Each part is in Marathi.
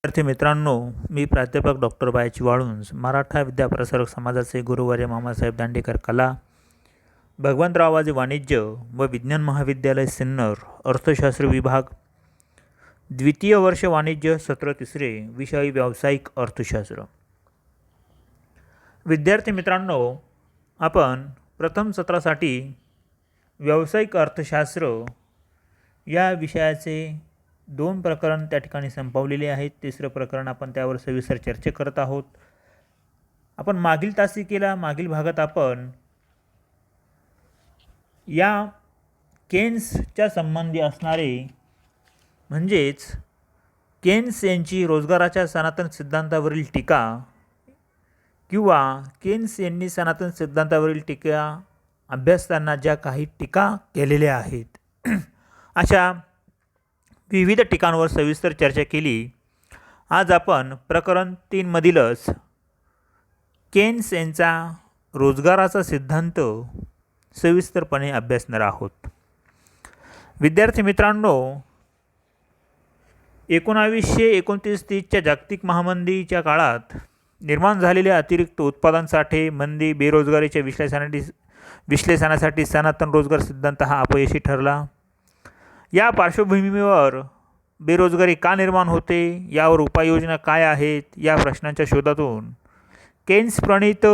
विद्यार्थी मित्रांनो, मी प्राध्यापक डॉक्टर बायची वाळुंज, मराठा विद्याप्रसारक समाजाचे गुरुवर्य मामासाहेब दांडेकर कला, भगवंतरावाजे वाणिज्य व विज्ञान महाविद्यालय सिन्नर, अर्थशास्त्र विभाग, द्वितीय वर्ष वाणिज्य, सत्र तिसरे, विषय व्यावसायिक अर्थशास्त्र. विद्यार्थी मित्रांनो, आपण प्रथम सत्रासाठी व्यावसायिक अर्थशास्त्र या विषयाचे 2 प्रकरण त्या ठिकाणी संपवलेले आहेत. तिसरं प्रकरण आपण त्यावर सविस्तर चर्चा करत आहोत. आपण मागील तासिकेला मागील भागात आपण या केन्सच्या संबंधी असणारे म्हणजेच केन्स यांची रोजगाराच्या सनातन सिद्धांतावरील टीका किंवा केन्स यांनी सनातन सिद्धांतावरील टीका अभ्यासताना ज्या काही टीका केलेल्या आहेत अशा विविध ठिकाणांवर सविस्तर चर्चा केली. आज आपण प्रकरण 3 मधीलच केन्स यांचा रोजगाराचा सिद्धांत सविस्तरपणे अभ्यासणार आहोत. विद्यार्थी मित्रांनो, 1929-30च्या जागतिक महामंदीच्या काळात निर्माण झालेल्या अतिरिक्त उत्पादन साठे, मंदी, बेरोजगारीच्या विश्लेषणासाठी सनातन रोजगार सिद्धांत हा अपयशी ठरला. या पार्श्वभूमीवर बेरोजगारी का निर्माण होते, यावर उपाययोजना काय आहेत, या प्रश्नांच्या शोधातून केन्स प्रणीत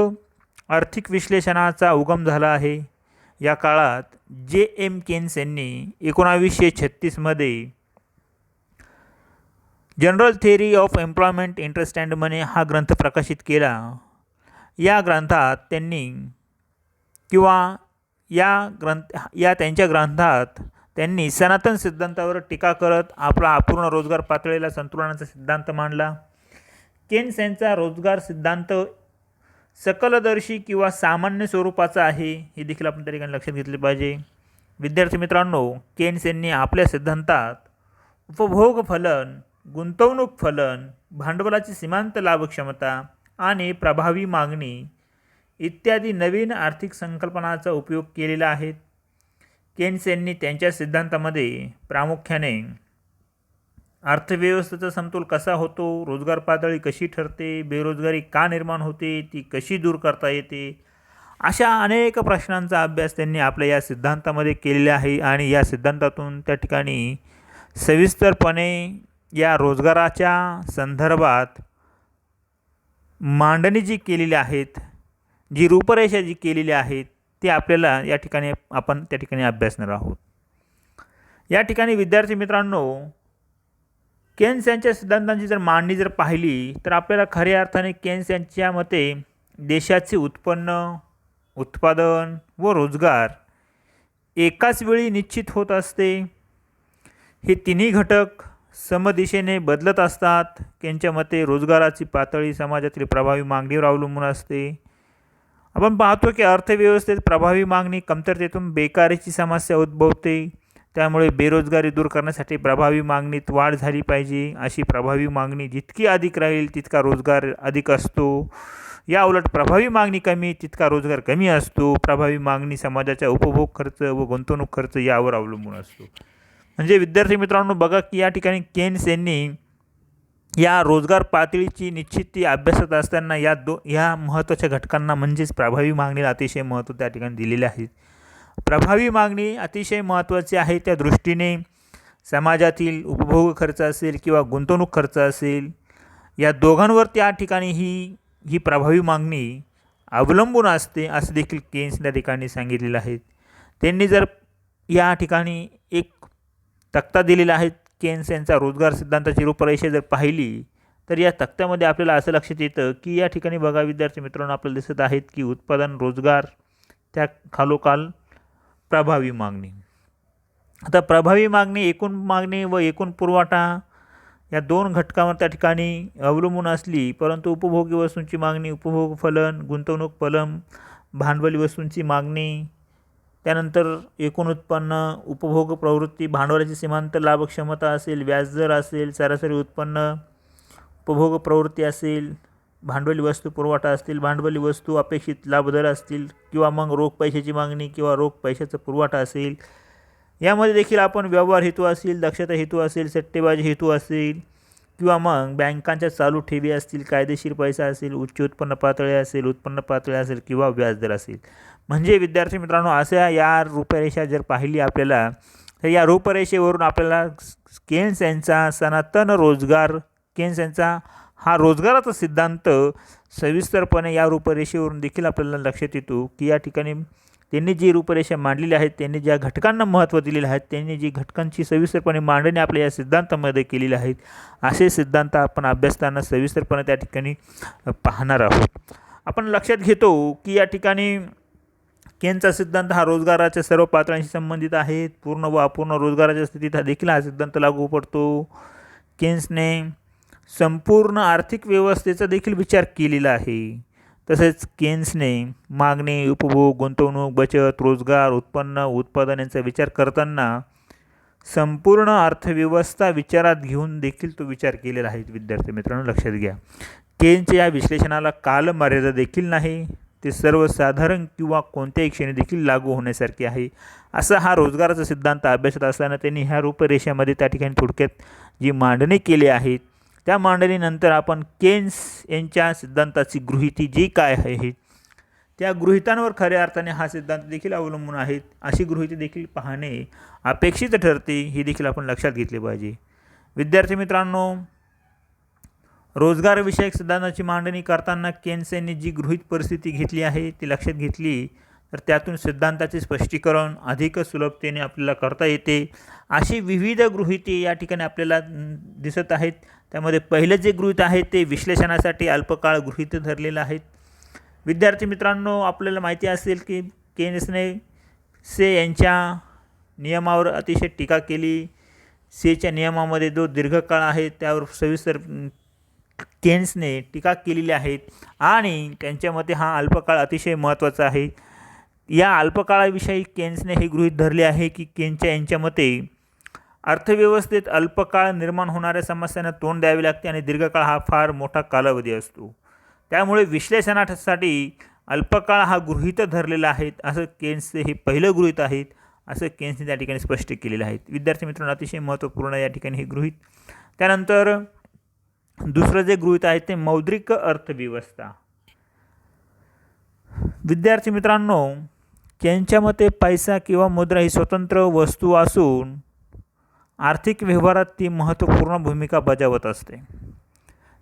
आर्थिक विश्लेषणाचा उगम झाला आहे. या काळात J.M. केन्स यांनी 1936मध्ये general theory of employment, interest and money हा ग्रंथ प्रकाशित केला. या ग्रंथात त्यांच्या ग्रंथात त्यांनी सनातन सिद्धांतावर टीका करत आपला अपूर्ण रोजगार पातळीला संतुलनाचा सिद्धांत मांडला. केन्स यांचा रोजगार सिद्धांत सकलदर्शी किंवा सामान्य स्वरूपाचा आहे, हे देखील आपण त्या ठिकाणी लक्षात घेतले पाहिजे. विद्यार्थी मित्रांनो, केन्स यांनी आपल्या सिद्धांतात उपभोग फलन, गुंतवणूक फलन, भांडवलाची सीमांत लाभक्षमता आणि प्रभावी मागणी इत्यादी नवीन आर्थिक संकल्पनांचा उपयोग केलेला आहे. केन्स यांनी त्यांच्या सिद्धांतामध्ये प्रामुख्याने अर्थव्यवस्थेचा समतोल कसा होतो, रोजगार पातळी कशी ठरते, बेरोजगारी का निर्माण होते, ती कशी दूर करता येते, अशा अनेक प्रश्नांचा अभ्यास त्यांनी आपल्या या सिद्धांतामध्ये केलेला आहे. आणि या सिद्धांतातून त्या ठिकाणी सविस्तरपणे या रोजगाराच्या संदर्भात मांडणी जी केलेली आहेत, जी रूपरेषा जी केलेली आहेत, ते आपल्याला आपण त्या ठिकाणी अभ्यासणार आहोत. या ठिकाणी विद्यार्थी मित्रांनो, केन्स यांच्या सिद्धांतांची जर मांडणी जर पाहिली तर आपल्याला खऱ्या अर्थाने केन्स यांच्या मते देशाचे उत्पन्न, उत्पादन व रोजगार एकाच वेळी निश्चित होत असते. हे तिन्ही घटक समदिशेने बदलत असतात. त्यांच्या मते रोजगाराची पातळी समाजातील प्रभावी मागणीवर अवलंबून असते. आपण पाहतो की अर्थव्यवस्थेत प्रभावी मागणी कमतरतेतून बेकारीची समस्या उद्भवते. त्यामुळे बेरोजगारी दूर करण्यासाठी प्रभावी मागणीत वाढ झाली पाहिजे. अशी प्रभावी मागणी जितकी अधिक राहील तितका रोजगार अधिक असतो. या उलट प्रभावी मागणी कमी तितका रोजगार कमी असतो. प्रभावी मागणी समाजाच्या उपभोग खर्च व गुंतवणूक खर्च यावर अवलंबून असतो. म्हणजे विद्यार्थी मित्रांनो, बघा की या ठिकाणी केन्स यांनी या रोजगार पातळीची निश्चिती अभ्यासत असताना या महत्त्वाच्या घटकांना म्हणजेच प्रभावी मागणीला अतिशय महत्त्व त्या ठिकाणी दिलेले आहे. प्रभावी मागणी अतिशय महत्त्वाची आहे. त्या दृष्टीने समाजातील उपभोग खर्च असेल किंवा गुंतवणूक खर्च असेल, या दोघांवर त्या ठिकाणी ही प्रभावी मागणी अवलंबून असते, असं देखील केन्स त्या ठिकाणी सांगितलेलं आहे. त्यांनी जर या ठिकाणी एक तक्ता दिलेला आहे केन्स यांचा रोजगार सिद्धांताची रूपरेषा जर पाहिली तर या तक्त्यामध्ये आपल्याला असं लक्षात येतं की या ठिकाणी बघा विद्यार्थी मित्रांनो, आपल्याला दिसत आहेत की उत्पादन, रोजगार, त्या खालोखाल प्रभावी मागणी. आता प्रभावी मागणी, एकूण मागणी व एकूण पुरवठा या 2 घटकांवर त्या ठिकाणी अवलंबून असली, परंतु उपभोगी वस्तूंची मागणी, उपभोग फलन, गुंतवणूक फलन, भांडवली वस्तूंची मागणी, त्यानंतर एकूण उत्पन्न, उपभोग प्रवृत्ती, भांडवलाची सीमांत लाभक्षमता असेल, व्याजदर असेल, सरासरी उत्पन्न, उपभोग प्रवृत्ती असेल, भांडवली वस्तू पुरवठा असतील, भांडवली वस्तू अपेक्षित लाभदर असतील, किंवा मग रोख पैशाची मागणी किंवा रोख पैशाचा पुरवठा असेल, यामध्ये देखील आपण व्यवहार हेतू असेल, दक्षता हेतू असेल, सट्टेबाजी हेतू असेल, किंवा मग बँकांच्या चालू ठेवी असतील, कायदेशीर पैसा असेल, उच्च उत्पन्न पातळी असेल, उत्पन्न पातळी असेल किंवा व्याजदर असेल. म्हणजे विद्यार्थी मित्रांनो, अशा या रूपरेषा जर पाहिली आपल्याला, तर या रूपरेषेवरून आपल्याला केन्स यांचा सनातन रोजगार, केन्स यांचा हा रोजगाराचा सिद्धांत सविस्तरपणे या रूपरेषेवरून देखील आपल्याला लक्षात येतो की या ठिकाणी त्यांनी जी रूपरेषा मांडलेली आहेत, त्यांनी ज्या घटकांना महत्त्व दिलेले आहेत, त्यांनी जी घटकांची सविस्तरपणे मांडणी आपल्या या सिद्धांतामध्ये केलेली आहेत, असे सिद्धांत आपण अभ्यासताना सविस्तरपणे त्या ठिकाणी पाहणार आहोत. आपण लक्षात घेतो की या ठिकाणी केनचा सिद्धांत हा रोजगाराच्या सर्व पातळ्यांशी संबंधित आहे. पूर्ण व अपूर्ण रोजगाराच्या स्थितीत हा देखील हा सिद्धांत लागू पडतो. केन्सने संपूर्ण आर्थिक व्यवस्थेचा देखील विचार केलेला आहे. तसेच केन्सने मागणी, उपभोग, गुंतवणूक, बचत, रोजगार, उत्पन्न, उत्पादन यांचा विचार करताना संपूर्ण अर्थव्यवस्था विचारात घेऊन देखील तो विचार केलेला आहे. विद्यार्थी मित्रांनो, लक्षात घ्या, केन्सच्या या विश्लेषणाला कालमर्यादा देखील नाही. ते सर्वसाधारण किंवा कोणत्याही क्षणी देखील लागू होण्यासारखे आहे. असा हा रोजगाराचा सिद्धांत अभ्यासत असताना त्यांनी ह्या रूपरेषेमध्ये त्या ठिकाणी थोडक्यात जी मांडणी केली आहे, त्या मांडणीनंतर आपण केन्स यांच्या सिद्धांताची गृहिती जी काय आहे, त्या गृहितांवर खऱ्या अर्थाने हा सिद्धांत देखील अवलंबून आहेत. अशी गृहिती देखील पाहणे अपेक्षित ठरते, ही देखील आपण लक्षात घेतली पाहिजे. विद्यार्थी मित्रांनो, रोजगारविषयक सिद्धांताची मांडणी करताना केन्स यांनी जी गृहीत परिस्थिती घेतली आहे ती लक्षात घेतली तर त्यातून सिद्धांताचे स्पष्टीकरण अधिक सुलभतेने आपल्याला करता येते. अशी विविध गृहिती या ठिकाणी आपल्याला दिसत आहेत. त्यामध्ये पहिलं जे गृहीत आहे ते विश्लेषणासाठी अल्पकाळ गृहीत धरलेलं आहेत. विद्यार्थी मित्रांनो, आपल्याला माहिती असेल की केन्सने से यांच्या नियमावर अतिशय टीका केली. सेच्या नियमामध्ये जो दीर्घकाळ आहे त्यावर सविस्तर केन्सने टीका केलेली आहे आणि त्यांच्या मते हा अल्पकाळ अतिशय महत्त्वाचा आहे. या अल्पकाळाविषयी केन्सने हे गृहीत धरले आहे की यांच्या मते अर्थव्यवस्थेत अल्पकाळ निर्माण होणाऱ्या समस्यांना तोंड द्यावे लागते आणि दीर्घकाळ हा फार मोठा कालावधी असतो. त्यामुळे विश्लेषणासाठी अल्पकाळ हा गृहीत धरलेला आहे, असं केन्सचे हे पहिलं गृहीत आहेत, असं केन्सने त्या ठिकाणी स्पष्ट केलेलं आहे. विद्यार्थी मित्रांनो, अतिशय महत्त्वपूर्ण या ठिकाणी हे गृहीत. त्यानंतर दुसरं जे गृहीत आहे ते मौद्रिक अर्थव्यवस्था. विद्यार्थी मित्रांनो, केन्सच्या मते पैसा किंवा मुद्रा ही स्वतंत्र वस्तू असून आर्थिक व्यवहारात ती महत्त्वपूर्ण भूमिका बजावत असते.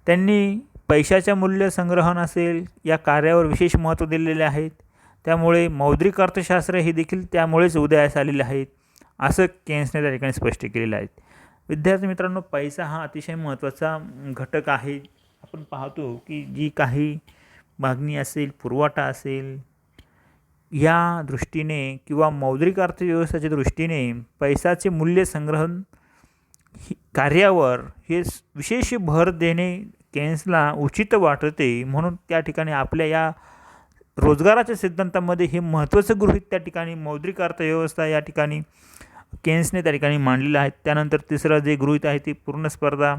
त्यांनी पैशाच्या मूल्य संग्रहण असेल या कार्यावर विशेष महत्त्व दिलेले आहेत. त्यामुळे मौद्रिक अर्थशास्त्र हे देखील त्यामुळेच उदयास आलेले आहेत, असं केन्सने त्या ठिकाणी स्पष्ट केलेलं आहे. विद्यार्थी मित्रांनो, पैसा हा अतिशय महत्त्वाचा घटक आहे. आपण पाहतो की जी काही मागणी असेल, पुरवठा असेल, या दृष्टीने किंवा मौद्रिक अर्थव्यवस्थेच्या दृष्टीने पैशाचे मूल्य संग्रहण कार्यावर हे विशेष भर देणे केन्सला उचित वाटते. म्हणून त्या ठिकाणी आपल्या या रोजगाराच्या सिद्धांतामध्ये हे महत्त्वाचं गृहीत त्या ठिकाणी मौद्रिक अर्थव्यवस्था या ठिकाणी केन्सने त्या ठिकाणी मांडलेलं आहे. त्यानंतर तिसरं जे गृहीत आहे ते पूर्ण स्पर्धा.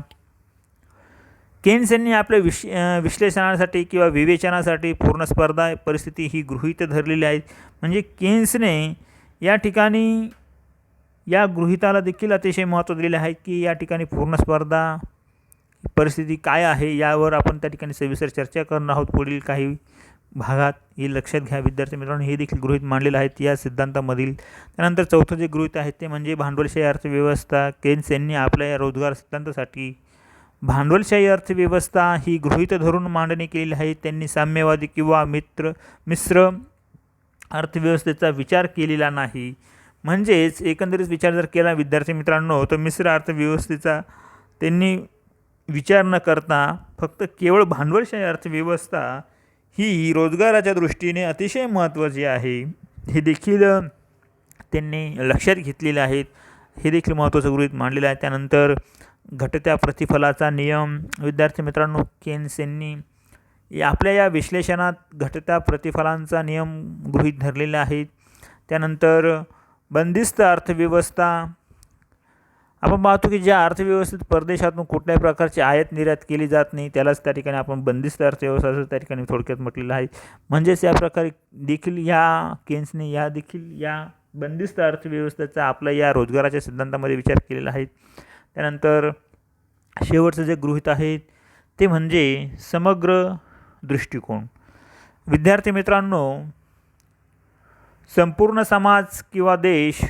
केन्स यांनी आपल्या विश्लेषणासाठी किंवा विवेचनासाठी पूर्ण स्पर्धा परिस्थिती ही गृहीत धरलेली आहे. म्हणजे केन्सने या ठिकाणी या गृहीताला देखील अतिशय महत्त्व दिलेले आहे की या ठिकाणी पूर्ण स्पर्धा परिस्थिती काय आहे, यावर आपण त्या ठिकाणी सविस्तर चर्चा करणार आहोत पुढील काही भागात. हे लक्षात घ्या विद्यार्थी मित्रांनो, हे देखील गृहीत मांडलेलं आहेत या सिद्धांतामधील. त्यानंतर चौथं जे गृहीत आहे ते म्हणजे भांडवलशाही अर्थव्यवस्था. केन्स यांनी आपल्या या रोजगार सिद्धांतासाठी भांडवलशाही अर्थव्यवस्था ही गृहीत धरून मांडणी केलेली आहे. त्यांनी साम्यवादी किंवा मिश्र अर्थव्यवस्थेचा विचार केलेला नाही. म्हणजेच एकंदरीत विचार जर केला विद्यार्थी मित्रांनो, तर मिश्र अर्थव्यवस्थेचा त्यांनी विचार न करता फक्त केवळ भांडवलशाही अर्थव्यवस्था ही रोजगाराच्या दृष्टीने अतिशय महत्त्वाची आहे, हे देखील त्यांनी लक्षात घेतलेले आहेत. हे देखील महत्त्वाचं गृहीत मांडलेलं आहे. त्यानंतर घटत्या प्रतिफलाचा नियम. विद्यार्थी मित्रांनो, केन्स यांनी आपल्या या विश्लेषणात घटत्या प्रतिफलांचा नियम गृहीत धरलेला आहे. त्यानंतर बंदिस्त अर्थव्यवस्था. आपण पाहतो की ज्या अर्थव्यवस्थेत परदेशातून कुठल्याही प्रकारची आयात निर्यात केली जात नाही त्यालाच त्या ठिकाणी आपण बंदिस्त अर्थव्यवस्था असं त्या ठिकाणी थोडक्यात म्हटलेलं आहे. म्हणजेच या प्रकारे देखील या केन्सने या बंदिस्त अर्थव्यवस्थेचा आपल्या या रोजगाराच्या सिद्धांतामध्ये विचार केलेला आहे. त्यानंतर शेवटचं जे गृहीत आहे ते म्हणजे समग्र दृष्टिकोन. विद्यार्थी मित्रांनो, संपूर्ण समाज किंवा देश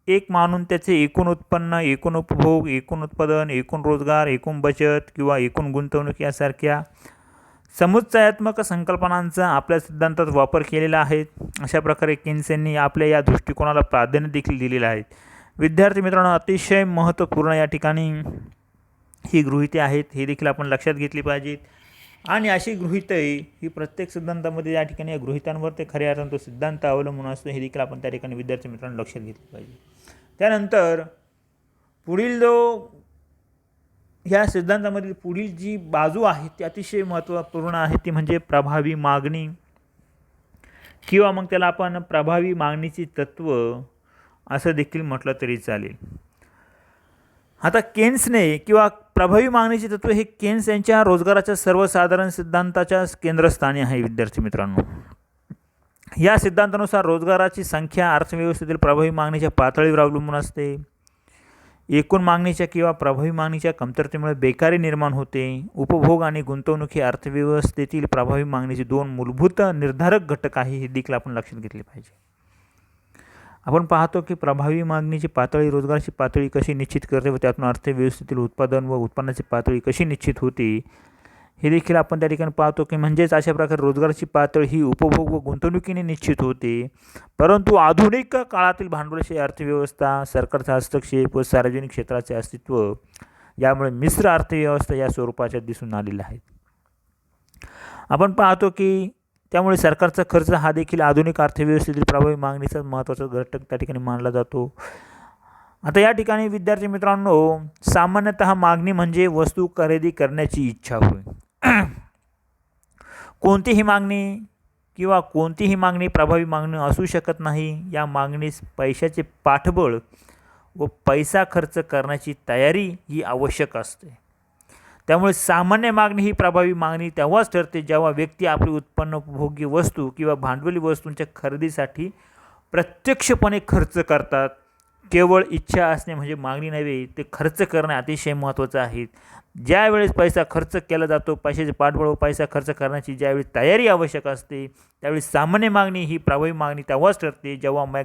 एक मानून त्याचे एकूण उत्पन्न, एकूण उपभोग, एकूण उत्पादन, एकूण रोजगार, एकूण बचत किंवा एकूण गुंतवणूक यासारख्या समुच्चयात्मक संकल्पनांचा आपल्या सिद्धांतात वापर केलेला आहे. अशा प्रकारे केन्स यांनी आपल्या या दृष्टिकोनाला प्राधान्य देखील दिलेलं आहे. विद्यार्थी मित्रांनो, अतिशय महत्त्वपूर्ण या ठिकाणी ही गृहीते आहेत, हे देखील आपण लक्षात घेतली पाहिजेत. आणि अशी गृहीते ही प्रत्येक सिद्धांतामध्ये या ठिकाणी या गृहीतांवर ते खऱ्या अर्थाने तो सिद्धांत अवलंबून असतो, हे देखील आपण त्या ठिकाणी विद्यार्थी मित्रांनो लक्षात घेतलं पाहिजे. त्यानंतर पुढील ह्या सिद्धांतामधील पुढील जी बाजू आहे ती अतिशय महत्त्वपूर्ण आहे, ती म्हणजे प्रभावी मागणी किंवा मग त्याला आपण प्रभावी मागणीची तत्त्व असं देखील म्हटलं तरी चालेल. आता केन्सने किंवा प्रभावी मागणीचे तत्त्व हे केन्स यांच्या रोजगाराच्या सर्वसाधारण सिद्धांताच्या केंद्रस्थानी आहे. विद्यार्थी मित्रांनो, या सिद्धांतानुसार रोजगाराची संख्या अर्थव्यवस्थेतील प्रभावी मागणीच्या पातळीवर अवलंबून असते. एकूण मागणीच्या किंवा प्रभावी मागणीच्या कमतरतेमुळे बेकारी निर्माण होते. उपभोग आणि गुंतवणूक ही अर्थव्यवस्थेतील प्रभावी मागणीचे दोन मूलभूत निर्धारक घटक आहे, हे देखील आपण लक्षात घेतले पाहिजे. आपण पाहतो की प्रभावी मागणीची पातळी रोजगाराची पातळी कशी निश्चित करते व त्यातून अर्थव्यवस्थेतील उत्पादन व उत्पन्नाची पातळी कशी निश्चित होते, हे देखील आपण त्या ठिकाणी पाहतो की म्हणजेच अशा प्रकारे रोजगाराची पातळी ही उपभोग व गुंतवणुकीने निश्चित होते. परंतु आधुनिक काळातील भांडवलशाही अर्थव्यवस्था, सरकारचा हस्तक्षेप व सार्वजनिक क्षेत्राचे अस्तित्व यामुळे मिश्र अर्थव्यवस्था या स्वरूपाच्या दिसून आलेल्या आहेत. आपण पाहतो की त्यामुळे सरकारचा खर्च हा देखील आधुनिक अर्थव्यवस्थेतील प्रभावी मागणीचा महत्त्वाचा घटक त्या ठिकाणी मानला जातो. आता या ठिकाणी विद्यार्थी मित्रांनो, सामान्यतः मागणी म्हणजे वस्तू खरेदी करण्याची इच्छा होय. कोणतीही मागणी किंवा कोणतीही मागणी प्रभावी मागणी असू शकत नाही. या मागणीस पैशाचे पाठबळ व पैसा खर्च करण्याची तयारी ही आवश्यक असते. त्यामुळे सामान्य मागणी ही प्रभावी मागणी तेव्हाच ठरते जेव्हा व्यक्ती आपली उत्पन्न, उपभोग्य वस्तू किंवा भांडवली वस्तूंच्या खरेदीसाठी प्रत्यक्षपणे खर्च करतात. केवळ इच्छा असणे म्हणजे मागणी नव्हे, ते खर्च करणे अतिशय महत्त्वाचं आहे. ज्यावेळेस पैसा खर्च केला जातो, पैशाचे पाठबळ व पैसा खर्च करण्याची ज्यावेळी तयारी आवश्यक असते, त्यावेळी सामान्य मागणी ही प्रभावी मागणी तेव्हाच ठरते जेव्हा मग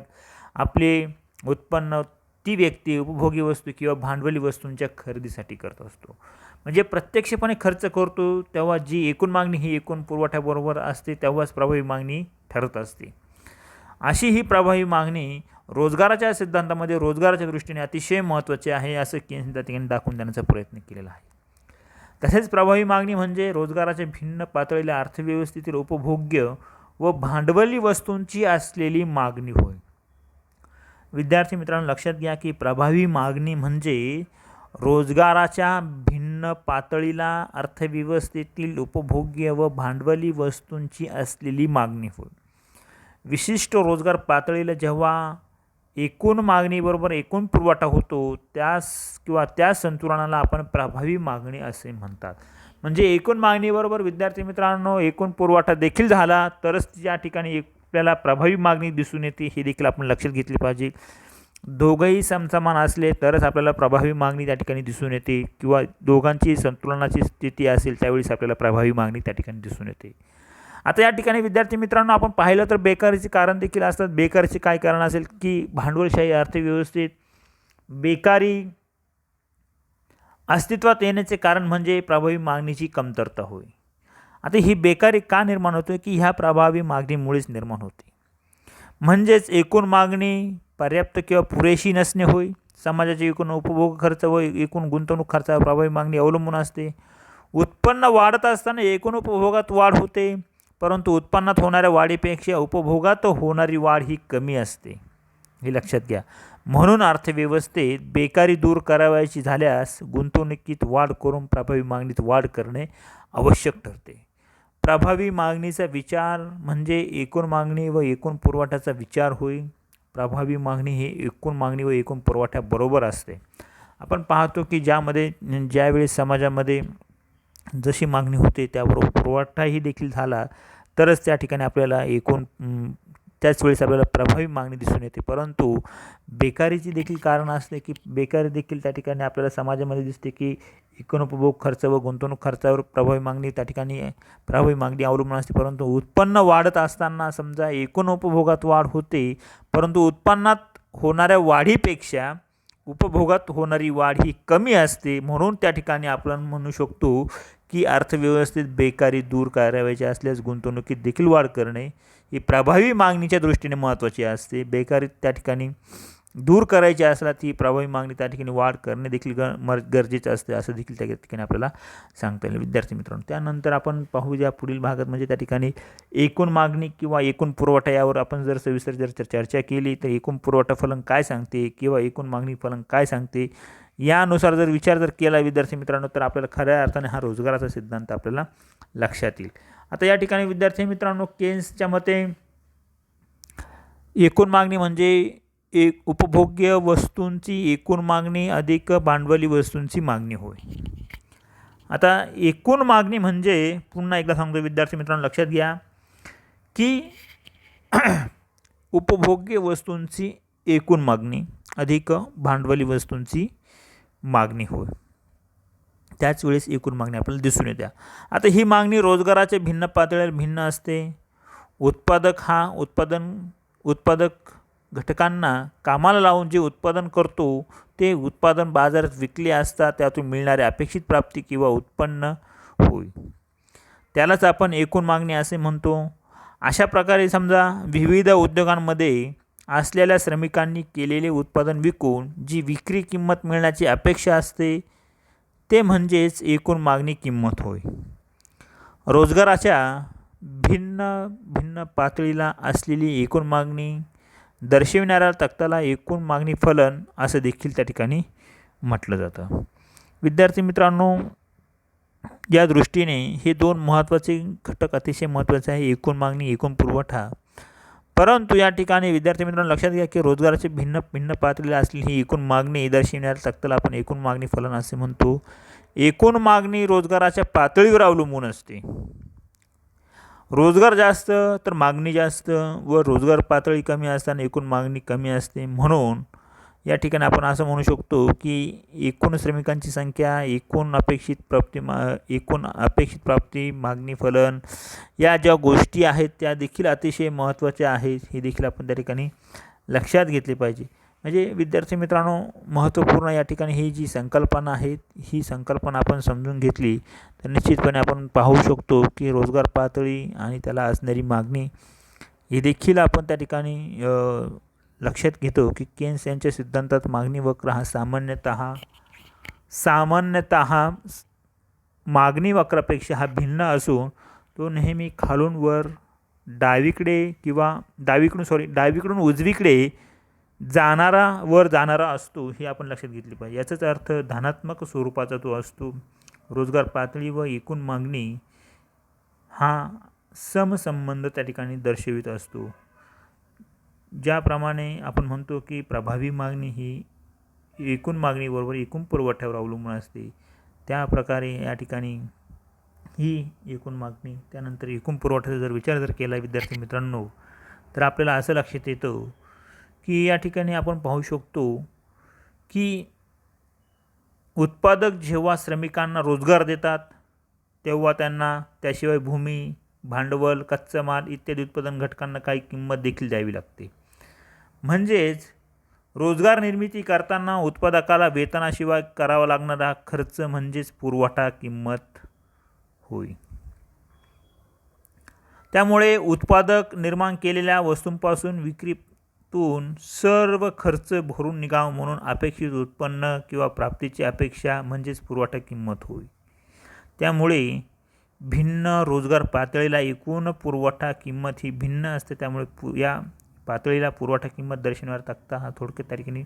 आपले उत्पन्न ती व्यक्ती उपभोगी वस्तू किंवा भांडवली वस्तूंच्या खरेदीसाठी करत असतो. म्हणजे प्रत्यक्षपणे खर्च करतो तेव्हा जी एकूण मागणी ही एकूण पुरवठ्याबरोबर असते तेव्हाच प्रभावी मागणी ठरत असते. अशी ही प्रभावी मागणी रोजगाराच्या सिद्धांतामध्ये रोजगाराच्या दृष्टीने अतिशय महत्त्वाचे आहे, असं केन्स त्या ठिकाणी दाखवून देण्याचा प्रयत्न केलेला आहे. तसेच प्रभावी मागणी म्हणजे रोजगाराच्या भिन्न पातळीला अर्थव्यवस्थेतील उपभोग्य व भांडवली वस्तूंची असलेली मागणी होय. विद्यार्थी मित्रांनो, लक्षात घ्या की प्रभावी मागणी म्हणजे रोजगाराच्या भिन्न पातळीला अर्थव्यवस्थेतील उपभोग्य व भांडवली वस्तूंची असलेली मागणी होय. विशिष्ट रोजगार पातळीला जेव्हा एकूण मागणीबरोबर एकूण पुरवठा होतो त्या संतुलनाला आपण प्रभावी मागणी असे म्हणतात. म्हणजे एकूण मागणीबरोबर विद्यार्थी मित्रांनो एकूण पुरवठा देखील झाला तरच या ठिकाणी आपल्याला प्रभावी मागणी दिसून येते, हे देखील आपण लक्षात घेतले पाहिजे. दोघंही समसमान असले तरच आपल्याला प्रभावी मागणी त्या ठिकाणी दिसून येते किंवा दोघांची संतुलनाची स्थिती असेल त्यावेळेस आपल्याला प्रभावी मागणी त्या ठिकाणी दिसून येते. आता या ठिकाणी विद्यार्थी मित्रांनो आपण पाहिलं तर बेकारीचे कारण देखील असतात. बेकारीचे काय कारण असेल की भांडवलशाही अर्थव्यवस्थेत बेकारी अस्तित्वात येण्याचे कारण म्हणजे प्रभावी मागणीची कमतरता होय. आता ही बेकारी का निर्माण होते की ह्या प्रभावी मागणीमुळेच निर्माण होते. म्हणजेच एकूण मागणी पर्याप्त किंवा पुरेशी नसणे होय. समाजाचे एकूण उपभोग खर्च व एकूण गुंतवणूक खर्चावर प्रभावी मागणी अवलंबून असते. उत्पन्न वाढत असताना एकूण उपभोगात वाढ होते, परंतु उत्पन्नात होणाऱ्या वाढीपेक्षा उपभोगात होणारी वाढ ही कमी असते, हे लक्षात घ्या. म्हणून अर्थव्यवस्थेत बेकारी दूर करावयाची झाल्यास गुंतवणुकीत वाढ करून प्रभावी मागणीत वाढ करणे आवश्यक ठरते. प्रभावी मागणीचा विचार म्हणजे एकूण मागणी व एकूण पुरवठ्याचा विचार होय. प्रभावी मागणी ही एकूण मागणी व एकूण पुरवठ्याबरोबर असते. आपण पाहतो की ज्यावेळी समाजामध्ये जशी मागणी होते त्याबरोबर पुरवठाही देखील झाला तरच त्या ठिकाणी आपल्याला एकूण त्याच वेळेस आपल्याला प्रभावी मागणी दिसून येते. परंतु बेकारीची देखील कारण असते की बेकारी देखील त्या ठिकाणी आपल्याला समाजामध्ये दिसते की एकूण उपभोग खर्च व गुंतवणूक खर्चावर प्रभावी मागणी त्या ठिकाणी प्रभावी मागणी अवलंबून असते. परंतु उत्पन्न वाढत असताना समजा एकूण उपभोगात वाढ होते, परंतु उत्पन्नात होणाऱ्या वाढीपेक्षा उपभोगात होणारी वाढ ही कमी असते. म्हणून त्या ठिकाणी आपण म्हणू शकतो की अर्थव्यवस्थेत बेकारी दूर करावयाची असल्यास गुंतवणुकीत देखील वाढ करणे ही प्रभावी मागणीच्या दृष्टीने महत्त्वाची असते. बेकारी त्या ठिकाणी दूर करायची असला ती प्रभावी मागणी त्या ठिकाणी वाढ करणे देखील गरजेचं असते, असं देखील त्या ठिकाणी आपल्याला सांगता येईल विद्यार्थी मित्रांनो. त्यानंतर आपण पाहूया पुढील भागात म्हणजे त्या ठिकाणी एकूण मागणी किंवा एकूण पुरवठा यावर आपण जर सविस्तर जर चर्चा केली तर एकूण पुरवठा फलन काय सांगते किंवा एकूण मागणी फलन काय सांगते यानुसार जर विचार केला विद्यार्थी मित्रांनो तर आपल्याला खऱ्या अर्थाने हा रोजगाराचा सिद्धांत आपल्याला लक्षात येईल. आता या ठिकाणी विद्यार्थी मित्रांनो केन्सच्या मते एकूण मागणी म्हणजे एक उपभोग्य वस्तूंची एकूण मागणी अधिक भांडवली वस्तूंची मागणी होय. आता एकूण मागणी म्हणजे पुन्हा एकदा सांगतो विद्यार्थी मित्रांनो लक्षात घ्या की उपभोग्य वस्तूंची एकूण मागणी अधिक भांडवली वस्तूंची मागणी होय. त्याच वेळेस एकूण मागणी आपल्याला दिसून येते. आता ही मागणी रोजगाराच्या भिन्न पातळीवर भिन्न असते. उत्पादक घटकांना कामाला लावून जे उत्पादन करतो ते उत्पादन बाजारात विकले असता त्यातून मिळणारे अपेक्षित प्राप्ती किंवा उत्पन्न होय, त्यालाच आपण एकूण मागणी असे म्हणतो. अशा प्रकारे समजा विविध उद्योगांमध्ये असलेल्या श्रमिकांनी केलेले उत्पादन विकून जी विक्री किंमत मिळण्याची अपेक्षा असते ते म्हणजेच एकूण मागणी किंमत होय. रोजगाराच्या भिन्न पातळीला असलेली एकूण मागणी दर्शविणाऱ्या तक्त्याला एकूण मागणी फलन असं देखील त्या ठिकाणी म्हटलं जातं. विद्यार्थी मित्रांनो या दृष्टीने हे दोन महत्त्वाचे घटक अतिशय महत्त्वाचे आहे, एकूण मागणी एकूण पुरवठा. परंतु या ठिकाणी विद्यार्थी मित्रांनो लक्षात घ्या की रोजगाराची भिन्न पातळीला असलेली ही एकूण मागणी दर्शविणाऱ्या तक्त्याला आपण एकूण मागणी फलन असे म्हणतो. एकूण मागणी रोजगाराच्या पातळीवर अवलंबून असते. रोजगार जास्त तर मागणी जास्त व रोजगार पातळी कमी असताना एकूण मागणी कमी असते. म्हणून या ठिकाणी आपण असं म्हणू शकतो की एकूण श्रमिकांची संख्या एकूण अपेक्षित प्राप्ती मागणी फलन या ज्या गोष्टी आहेत त्या देखील अतिशय महत्त्वाच्या आहेत, हे देखील आपण त्या ठिकाणी लक्षात घेतले पाहिजे. म्हणजे विद्यार्थी मित्रांनो महत्त्वपूर्ण या ठिकाणी ही जी संकल्पना आहे ही संकल्पना आपण समजून घेतली तर निश्चितपणे आपण पाहू शकतो की रोजगार पातळी आणि त्याला असणारी मागणी ही देखील आपण त्या ठिकाणी लक्षात घेतो की केन्स यांच्या सिद्धांतात मागणी वक्र हा सामान्यतः मागणी वक्रापेक्षा हा भिन्न असून तो नेहमी खालून वर डावीकडून उजवीकडे वर जाणारा असतो, हे आपण लक्षात घेतले पाहिजे. याचाच अर्थ धनात्मक स्वरूपाचा तो असतो. रोजगार पातळी व एकूण मागणी हा समसंबंध त्या ठिकाणी दर्शवित असतो. ज्याप्रमाणे आपण म्हणतो की प्रभावी मागणी ही एकूण मागणीबरोबर एकूण पुरवठ्यावर अवलंबून असते, त्याप्रकारे या ठिकाणी ही एकूण मागणी त्यानंतर एकूण पुरवठ्याचा जर विचार केला विद्यार्थी मित्रांनो तर आपल्याला असं लक्षात येतं की या ठिकाणी आपण पाहू शकतो की उत्पादक जेव्हा श्रमिकांना रोजगार देतात तेव्हा त्यांना त्याशिवाय भूमी, भांडवल, कच्चा माल इत्यादी उत्पादन घटकांना काही किंमत देखील द्यावी लागते. म्हणजेच रोजगार निर्मिती करताना उत्पादकाला वेतनाशिवाय करावा लागणारा खर्च म्हणजेच पुरवठा किंमत होय. त्यामुळे उत्पादक निर्माण केलेल्या वस्तूंपासून विक्रीतून सर्व खर्च भरून निघावं म्हणून अपेक्षित उत्पन्न किंवा प्राप्तीची अपेक्षा म्हणजेच पुरवठा किंमत होय. त्यामुळे भिन्न रोजगार पातळीला एकूण पुरवठा किंमत ही भिन्न असते. त्यामुळे या पातळीला पुरवठा किंमत दर्शविणारा तक्ता हा थोडक्यात त्या ठिकाणी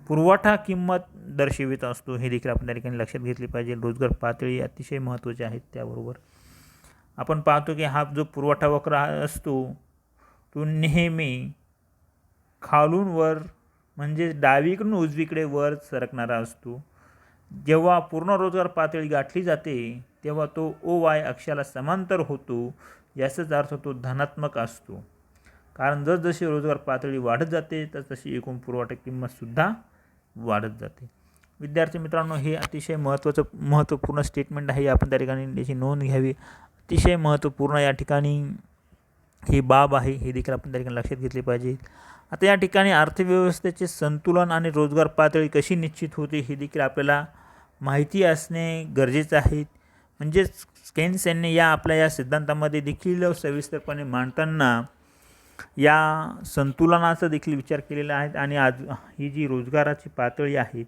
पुरवठा किंमत दर्शवित असतो, हे देखील आपण त्या ठिकाणी लक्षात घेतले पाहिजे. रोजगार पातळी अतिशय महत्त्वाची आहेत. त्याबरोबर आपण पाहतो की हा जो पुरवठा वक्र असतो तो नेहमी खालून वर म्हणजे डावीकडून उजवीकडे वर सरकणारा असतो. जेव्हा पूर्ण रोजगार पातळी गाठली जाते तेव्हा तो OY अक्षाला समांतर होतो, याचाच अर्थ तो धनात्मक असतो. कारण जसजशी रोजगार पातळी वाढत जाते तसतशी एकूण पुरवठा किंमतसुद्धा वाढत जाते. विद्यार्थी मित्रांनो, हे अतिशय महत्त्वपूर्ण स्टेटमेंट आहे. आपण त्या ठिकाणी त्याची नोंद घ्यावी. अतिशय महत्त्वपूर्ण या ठिकाणी ही बाब आहे, हे देखील आपण त्या ठिकाणी लक्षात घेतले पाहिजे. आता या ठिकाणी अर्थव्यवस्थेचे संतुलन आणि रोजगार पातळी कशी निश्चित होते हे देखील आपल्याला माहिती असणे गरजेचं आहे. म्हणजेच केन्स यांनी या सिद्धांतामध्ये देखील सविस्तरपणे मांडताना या संतुलनाचा देखील विचार केलेला आहे आणि आज ही जी रोजगाराची पातळी आहेत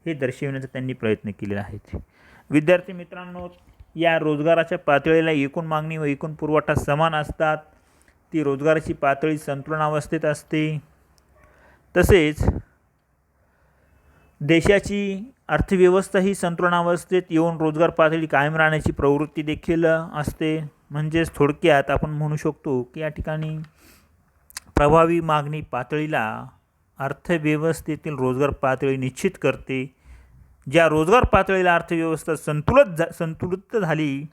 हे दर्शविण्याचा त्यांनी प्रयत्न केलेला आहे. विद्यार्थी मित्रांनो, या रोजगाराच्या पातळीला एकूण मागणी व एकूण पुरवठा समान असतात. ती रोजगाराची पातळी संतुलनावस्थेत असते. तसेच देशाची अर्थव्यवस्था ही संतुलनावस्थेत येऊन रोजगार पातळी कायम राहण्याची प्रवृत्ती देखील असते. म्हणजेच थोडक्यात आपण म्हणू शकतो की या ठिकाणी प्रभावी मागणी पातळीला अर्थव्यवस्थेतील रोजगार पातळी निश्चित करते. ज्या रोजगार पातळीला अर्थव्यवस्था संतुलित झाली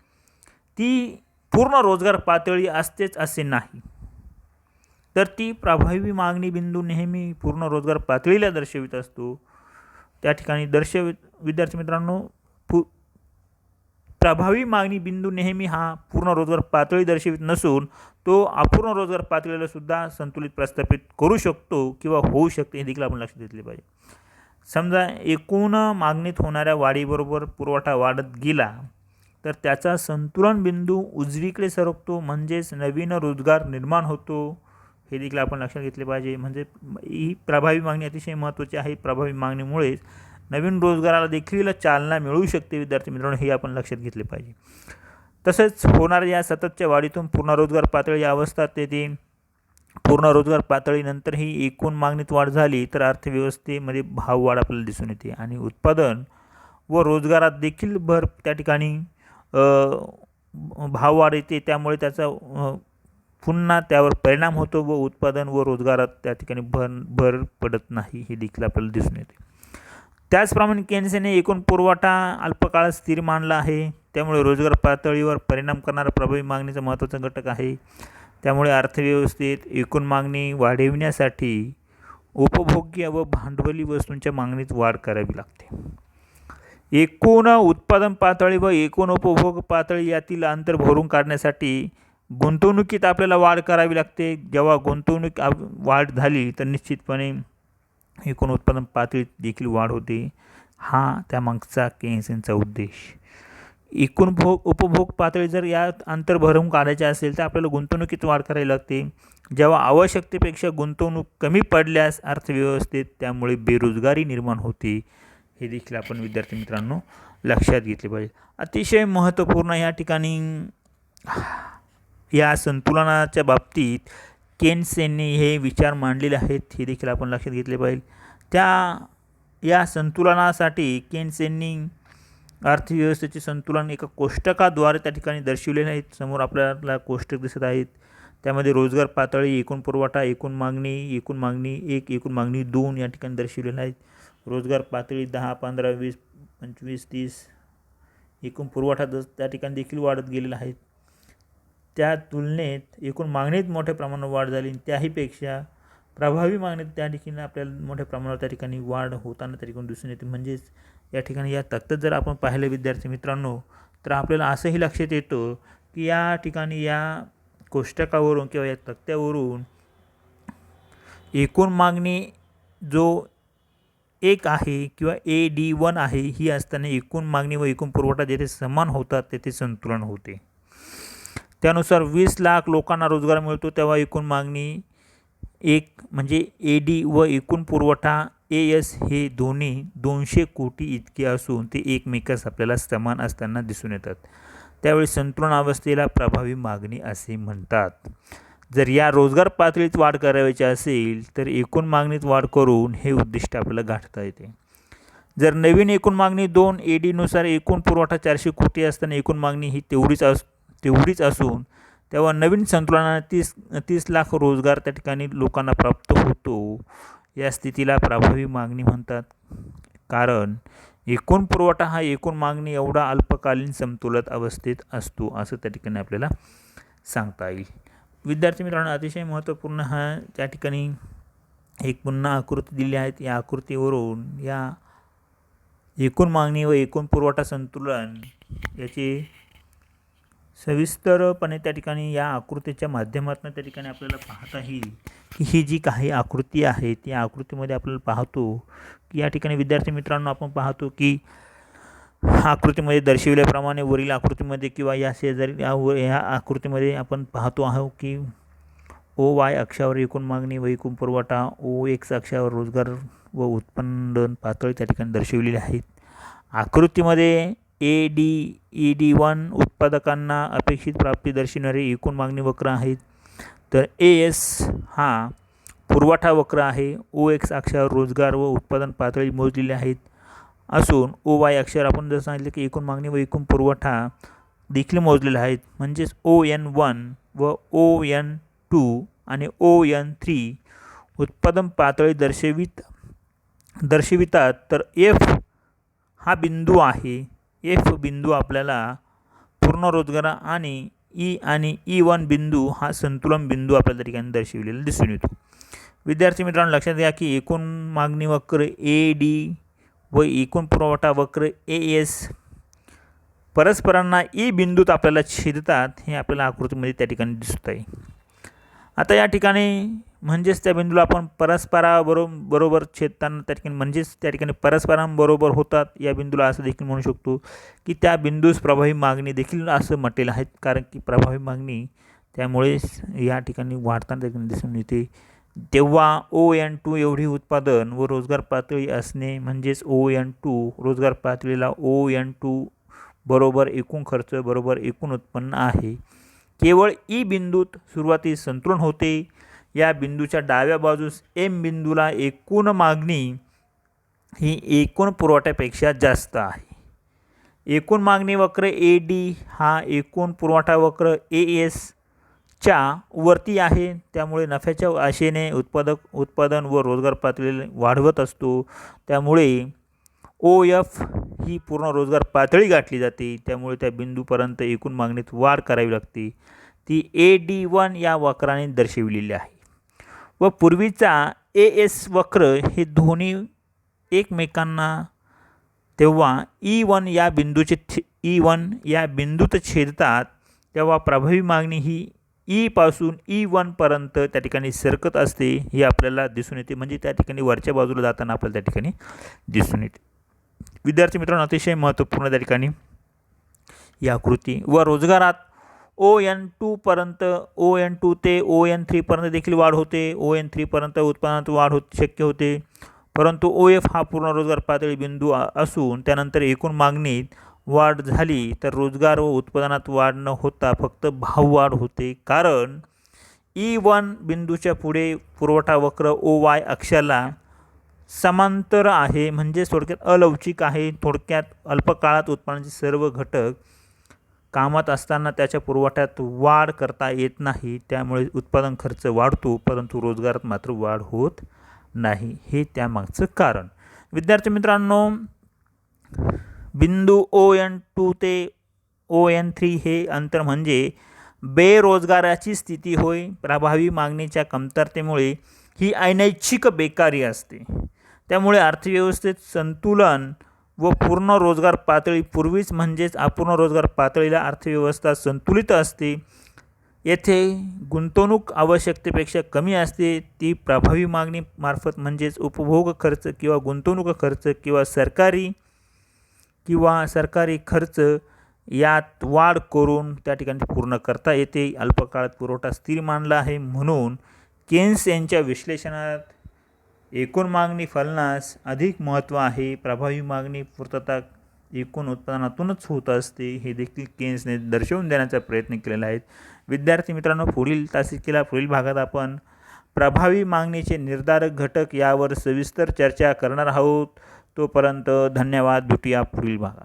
ती पूर्ण रोजगार पातळी असतेच असे नाही, तर ती प्रभावी मागणी बिंदू नेहमी पूर्ण रोजगार पातळीला दर्शवित असतो. त्या ठिकाणी विद्यार्थी मित्रांनो, प्रभावी मागणी बिंदू नेहमी हा पूर्ण रोजगार पातळी दर्शवित नसून तो अपूर्ण रोजगार पातळीला सुद्धा संतुलित प्रस्थापित करू शकतो किंवा होऊ शकते, हे देखील आपण लक्षात घेतले पाहिजे. समजा एकूण मागणीत होणाऱ्या वाढीबरोबर पुरवठा वाढत गेला तर त्याचा संतुलन बिंदू उजवीकडे सरकतो, म्हणजेच नवीन रोजगार निर्माण होतो, हे देखील आपण लक्षात घेतले पाहिजे. म्हणजे ही प्रभावी मागणी अतिशय महत्त्वाची आहे. प्रभावी मागणीमुळेच नवीन रोजगाराला देखील चालना मिळू शकते. विद्यार्थी मित्रांनो, हे आपण लक्षात घेतले पाहिजे. तसेच होणाऱ्या या सततच्या वाढीतून पूर्ण रोजगार पातळी अवस्था येते. पूर्ण रोजगार पातळीनंतर ही एकूण मागणीत वाढ झाली तर अर्थव्यवस्थेमध्ये भाववाढ आपल्याला दिसून येते आणि उत्पादन व रोजगारात देखील त्या ठिकाणी भाववाढ येते. त्यामुळे त्याचा पुन्हा त्यावर परिणाम होतो व उत्पादन व रोजगारात त्या ठिकाणी भर पडत नाही, हे देखील आपल्याला दिसून येते. त्याचप्रमाणे केन्स यांनी एकूण पुरवठा अल्पकाळात स्थिर मानला आहे. त्यामुळे रोजगार पातळीवर परिणाम करणारा प्रभावी मागणीचा महत्त्वाचा घटक आहे. त्यामुळे अर्थव्यवस्थेत एकूण मागणी वाढविण्यासाठी उपभोग्य व भांडवली वस्तूंच्या मागणीत वाढ करावी लागते. एकूण उत्पादन पातळी व एकूण उपभोग पातळी यातील अंतर भरून काढण्यासाठी गुंतवणुकीत आपल्याला वाढ करावी लागते. जेव्हा गुंतवणूक वाढ झाली तर निश्चितपणे एकूण उत्पादन पातळीत देखील वाढ होते. हा त्यामागचा केन्स यांचा उद्देश. एकूण उपभोग पातळी जर यात अंतर भरून काढायचे असेल तर आपल्याला गुंतवणुकीत वाढ करावी लागते. जेव्हा आवश्यकतेपेक्षा गुंतवणूक कमी पडल्यास अर्थव्यवस्थेत त्यामुळे बेरोजगारी निर्माण होते, हे देखील आपण विद्यार्थी मित्रांनो लक्षात घेतले पाहिजे. अतिशय महत्त्वपूर्ण या ठिकाणी या संतुलनाच्या बाबतीत केन्स यांनी हे विचार मांडलेले आहेत, हे देखील आपण लक्षात घेतले पाहिजे. या संतुलनासाठी केन्स यांनी अर्थव्यवस्थेचे संतुलन एका कोष्टकाद्वारे त्या ठिकाणी दर्शविलेले आहेत. समोर आपल्याला कोष्टक दिसत आहेत. त्यामध्ये रोजगार पातळी, एकूण पुरवठा, एकूण मागणी 1, एकूण मागणी 2 या ठिकाणी दर्शविलेले आहेत. रोजगार पातळी 10, 15, 20, 25, 30, एकूण पुरवठा त्या ठिकाणी देखील वाढत गेलेला आहे. त्या तुलनेत एकूण मागणीत मोठ्या प्रमाणात वाढ झाली. त्याहीपेक्षा प्रभावी मागणीत त्या ठिकाणी आपल्याला मोठ्या प्रमाणावर त्या ठिकाणी वाढ होताना त्या ठिकाणी दिसून येते. म्हणजेच या ठिकाणी या तक्त्यात जर आपण पाहिलं विद्यार्थी मित्रांनो तर आपल्याला असंही लक्षात येतं की या ठिकाणी या कोष्टकावरून किंवा या तक्त्यावरून एकूण मागणी जो 1 आहे किंवा AD1 आहे ही असताना एकूण मागणी व एकूण पुरवठा जेथे समान होतात तेथे संतुलन होते. त्यानुसार 20 लाख लोकांना रोजगार मिळतो तेव्हा एकूण मागणी 1 म्हणजे AD व एकूण पुरवठा AS हे दोन्ही 200 कोटी इतके असून ते एकमेकास आपल्याला समान असताना दिसून येतात. त्यावेळी संतुलन अवस्थेला प्रभावी मागणी असे म्हणतात. जर या रोजगार पातळीत वाढ करायची असेल तर एकूण मागणीत वाढ करून हे उद्दिष्ट आपल्याला गाठता येते. जर नवीन एकूण मागणी 2 AD नुसार एकूण पुरवठा 400 कोटी असताना एकूण मागणी ही तेवढीच असून तेव्हा नवीन संतुलनाने 30 लाख रोजगार त्या ठिकाणी लोकांना प्राप्त होतो. या स्थितीला प्रभावी मागणी म्हणतात. कारण एकूण पुरवठा हा एकूण मागणी एवढा अल्पकालीन समतोलत अवस्थेत असतो असं त्या ठिकाणी आपल्याला सांगता येईल. विद्यार्थी मित्रांनो, अतिशय महत्त्वपूर्ण हा त्या ठिकाणी एक पुन्हा आकृती दिली आहेत. या आकृतीवरून या एकूण मागणी व एकूण पुरवठा संतुलन याची सविस्तरपणे त्या ठिकाणी या आकृतीच्या माध्यमातून त्या ठिकाणी आपल्याला पाहता येईल की ही जी काही आकृती आहे त्या आकृतीमध्ये आपल्याला पाहतो की या ठिकाणी विद्यार्थी मित्रांनो आपण पाहतो की आकृतीमध्ये दर्शविल्याप्रमाणे वरील आकृतीमध्ये किंवा या शेजारी या आकृतीमध्ये आपण पाहतो आहोत की ओ वाय अक्षावर एकूण मागणी व एकूण पुरवठा, ओ एक्स अक्षावर रोजगार व उत्पन्न पातळी त्या ठिकाणी दर्शविलेली आहेत. आकृतीमध्ये ADED1 उत्पादकांना अपेक्षित प्राप्ती दर्शविणारे एकूण मागणी वक्र आहेत, तर AS हा पुरवठा वक्र आहे. OX अक्षावर रोजगार व उत्पादन पातळी मोजलेली आहेत असून OY अक्षावर आपण जर सांगितले की एकूण मागणी व एकूण पुरवठा देखील मोजलेले आहेत. म्हणजेच ON1 व ON2 आणि ON3 उत्पादन पातळी दर्शवितात. तर F हा बिंदू आहे. F बिंदू आपल्याला पूर्ण रोजगार आणि E1 बिंदू हा संतुलन बिंदू आपल्याला त्या ठिकाणी दर्शविलेला दिसून येतो. विद्यार्थी मित्रांनो, लक्षात घ्या की एकूण मागणी वक्र AD व एकूण पुरवठा वक्र AS परस्परांना E बिंदूत आपल्याला छेदतात, हे आपल्याला आकृतीमध्ये त्या ठिकाणी दिसत आहे. आता या ठिकाणी म्हणजेच त्या बिंदूला आपण परस्पराबरोबर छेदताना त्या ठिकाणी म्हणजेच त्या ठिकाणी परस्परांबरोबर होतात या बिंदूला असं देखील म्हणू शकतो की त्या बिंदूस प्रभावी मागणी देखील असं म्हटलेलं आहे, कारण की प्रभावी मागणी त्यामुळेच या ठिकाणी वाढताना दिसून येते. तेव्हा ON2 एवढी उत्पादन व रोजगार पातळी असणे म्हणजेच ON2 रोजगार पातळीला ON2 बरोबर एकूण खर्च बरोबर एकूण उत्पन्न आहे. केवळ E बिंदूत सुरुवातीस संतुलन होते. या बिंदूच्या डाव्या बाजूस M बिंदूला एकूण मागणी ही एकूण पुरवठ्यापेक्षा जास्त आहे. एकूण मागणी वक्र AD हा एकूण पुरवठा वक्र AS च्या वरती आहे, त्यामुळे नफ्याच्या आशेने उत्पादन व रोजगार पातळी वाढवत असतो. त्यामुळे OF ही पूर्ण रोजगार पातळी गाठली जाते. त्यामुळे त्या बिंदूपर्यंत एकूण मागणीत वाढ करावी लागते. ती AD1 या वक्राने दर्शविलेली आहे. व पूर्वीचा AS वक्र हे दोन्ही एकमेकांना तेव्हा E1 या बिंदूत छेदतात, तेव्हा प्रभावी मागणी ही E पासून E1 पर्यंत त्या ठिकाणी सरकत असते, हे आपल्याला दिसून येते. म्हणजे त्या ठिकाणी वरच्या बाजूला जाताना आपल्याला त्या ठिकाणी दिसून येते. विद्यार्थी मित्रांनो, अतिशय महत्त्वपूर्ण त्या ठिकाणी ही आकृती व रोजगारात ON2 पर्यंत ON2 ते ON3 पर्यंत देखील वाढ होते. ON3 पर्यंत उत्पन्नात वाढ शक्य होते, परंतु OF हा पूर्ण रोजगार पातळी बिंदू असून त्यानंतर एकूण मागणीत वाढ झाली तर रोजगार व उत्पादनात वाढ न होता फक्त भाववाढ होते. कारण E1 बिंदूच्या पुढे पुरवठा वक्र OY अक्षाला समांतर आहे, म्हणजे थोडक्यात अलवचिक आहे. थोडक्यात अल्पकाळात उत्पन्नाचे सर्व घटक कामात असताना त्याच्या पुरवठ्यात वाढ करता येत नाही, त्यामुळे उत्पादन खर्च वाढतो परंतु रोजगारात मात्र वाढ होत नाही. हे त्यामागचं कारण. विद्यार्थी मित्रांनो, बिंदू ON2 ते ON3 हे अंतर म्हणजे बेरोजगाराची स्थिती होय. प्रभावी मागणीच्या कमतरतेमुळे ही अनैच्छिक बेकारी असते. त्यामुळे अर्थव्यवस्थेत संतुलन व पूर्ण रोजगार पातळी पूर्वीच म्हणजेच अपूर्ण रोजगार पातळीला अर्थव्यवस्था संतुलित असते. येथे गुंतवणूक आवश्यकतेपेक्षा कमी असते. ती प्रभावी मागणी मार्फत म्हणजेच उपभोग खर्च किंवा गुंतवणूक खर्च किंवा सरकारी खर्च यात वाढ करून त्या ठिकाणी पूर्ण करता येते. अल्पकाळात पुरवठा स्थिर मानला आहे, म्हणून केन्स यांच्या विश्लेषणात एकूण मागणी फलनास अधिक महत्त्व आहे. प्रभावी मागणी पूर्तता एकूण उत्पादनातूनच होत असते, हे देखील केन्सने दर्शवून देण्याचा प्रयत्न केलेला आहे. विद्यार्थी मित्रांनो, पुढील तासिकेला पुढील भागात आपण प्रभावी मागणीचे निर्धारक घटक यावर सविस्तर चर्चा करणार आहोत. तोपर्यंत धन्यवाद. भेटूया पुढील भागात.